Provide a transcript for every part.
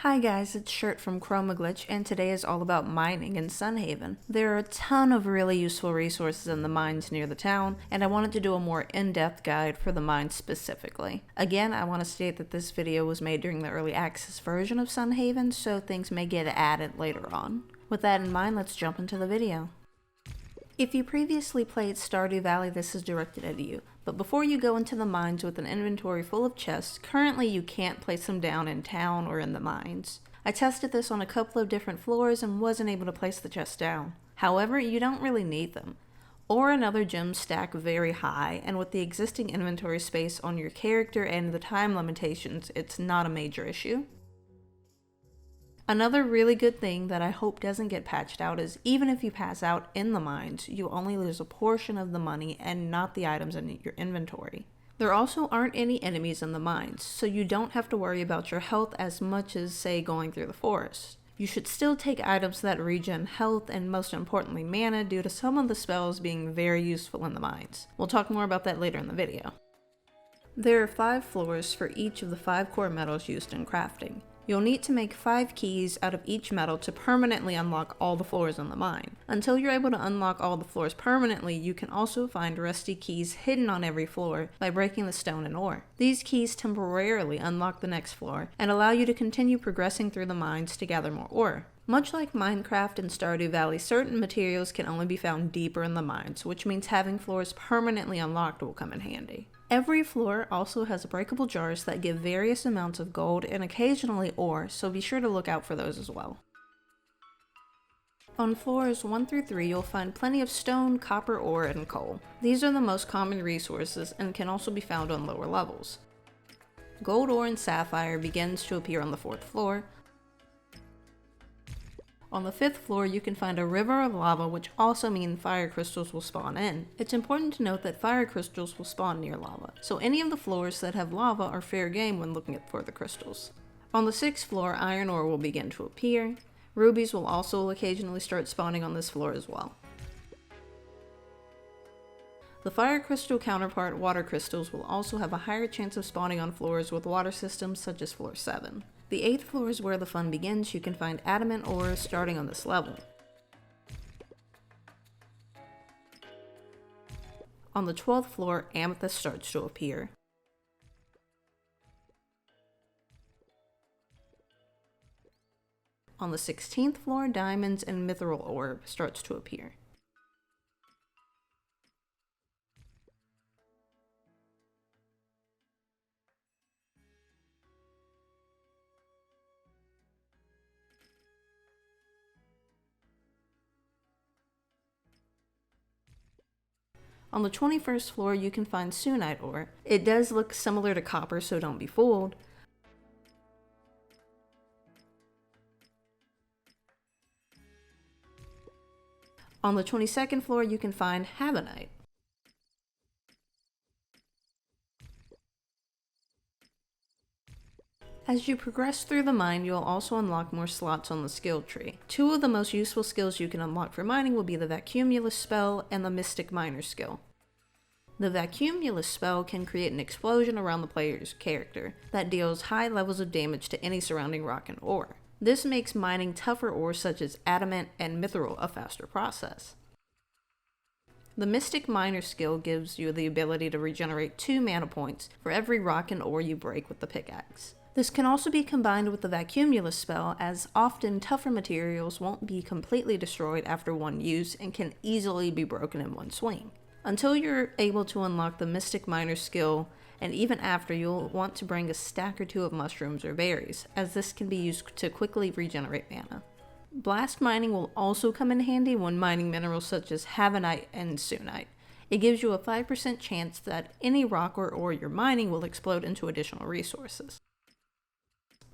Hi guys, it's Shirt from ChromaGlitch, and today is all about mining in Sunhaven. There are a ton of really useful resources in the mines near the town, and I wanted to do a more in-depth guide for the mines specifically. Again, I want to state that this video was made during the early access version of Sunhaven, so things may get added later on. With that in mind, let's jump into the video. If you previously played Stardew Valley, this is directed at you, but before you go into the mines with an inventory full of chests, currently you can't place them down in town or in the mines. I tested this on a couple of different floors and wasn't able to place the chests down. However, you don't really need them. Ore and other gems stack very high, and with the existing inventory space on your character and the time limitations, it's not a major issue. Another really good thing that I hope doesn't get patched out is even if you pass out in the mines, you only lose a portion of the money and not the items in your inventory. There also aren't any enemies in the mines, so you don't have to worry about your health as much as, say, going through the forest. You should still take items that regen health and most importantly mana due to some of the spells being very useful in the mines. We'll talk more about that later in the video. There are 5 floors for each of the 5 core metals used in crafting. You'll need to make 5 keys out of each metal to permanently unlock all the floors in the mine. Until you're able to unlock all the floors permanently, you can also find rusty keys hidden on every floor by breaking the stone and ore. These keys temporarily unlock the next floor and allow you to continue progressing through the mines to gather more ore. Much like Minecraft and Stardew Valley, certain materials can only be found deeper in the mines, which means having floors permanently unlocked will come in handy. Every floor also has breakable jars that give various amounts of gold and occasionally ore, so be sure to look out for those as well. On floors 1 through 3, you'll find plenty of stone, copper ore, and coal. These are the most common resources and can also be found on lower levels. Gold ore and sapphire begins to appear on the 4th floor. On the 5th floor, you can find a river of lava, which also means fire crystals will spawn in. It's important to note that fire crystals will spawn near lava, so any of the floors that have lava are fair game when looking for the crystals. On the 6th floor, iron ore will begin to appear. Rubies will also occasionally start spawning on this floor as well. The fire crystal counterpart, water crystals, will also have a higher chance of spawning on floors with water systems such as floor 7. The 8th floor is where the fun begins. You can find adamant ores starting on this level. On the 12th floor, amethyst starts to appear. On the 16th floor, diamonds and mithril ore starts to appear. On the 21st floor, you can find SUNITE ore. It does look similar to copper, so don't be fooled. On the 22nd floor, you can find HAVENITE. As you progress through the mine, you'll also unlock more slots on the skill tree. 2 of the most useful skills you can unlock for mining will be the VACUUMULUS spell and the Mystic Miner skill. The VACUUMULUS spell can create an explosion around the player's character that deals high levels of damage to any surrounding rock and ore. This makes mining tougher ores such as ADAMANT and MITHRIL a faster process. The Mystic Miner skill gives you the ability to regenerate 2 mana points for every rock and ore you break with the pickaxe. This can also be combined with the VACUUMULUS spell, as often tougher materials won't be completely destroyed after one use and can easily be broken in one swing. Until you're able to unlock the Mystic Miner skill, and even after, you'll want to bring a stack or 2 of mushrooms or berries, as this can be used to quickly regenerate mana. Blast mining will also come in handy when mining minerals such as HAVENITE and SUNITE. It gives you a 5% chance that any rock or ore you're mining will explode into additional resources.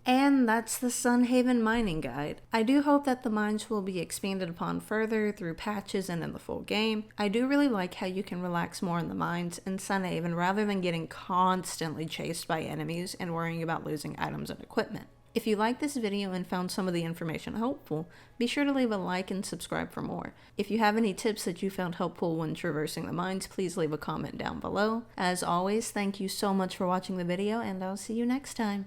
And that's the Sunhaven mining guide. I do hope that the mines will be expanded upon further through patches and in the full game. I do really like how you can relax more in the mines in Sunhaven rather than getting constantly chased by enemies and worrying about losing items and equipment. If you liked this video and found some of the information helpful, be sure to leave a like and subscribe for more. If you have any tips that you found helpful when traversing the mines, please leave a comment down below. As always, thank you so much for watching the video, and I'll see you next time.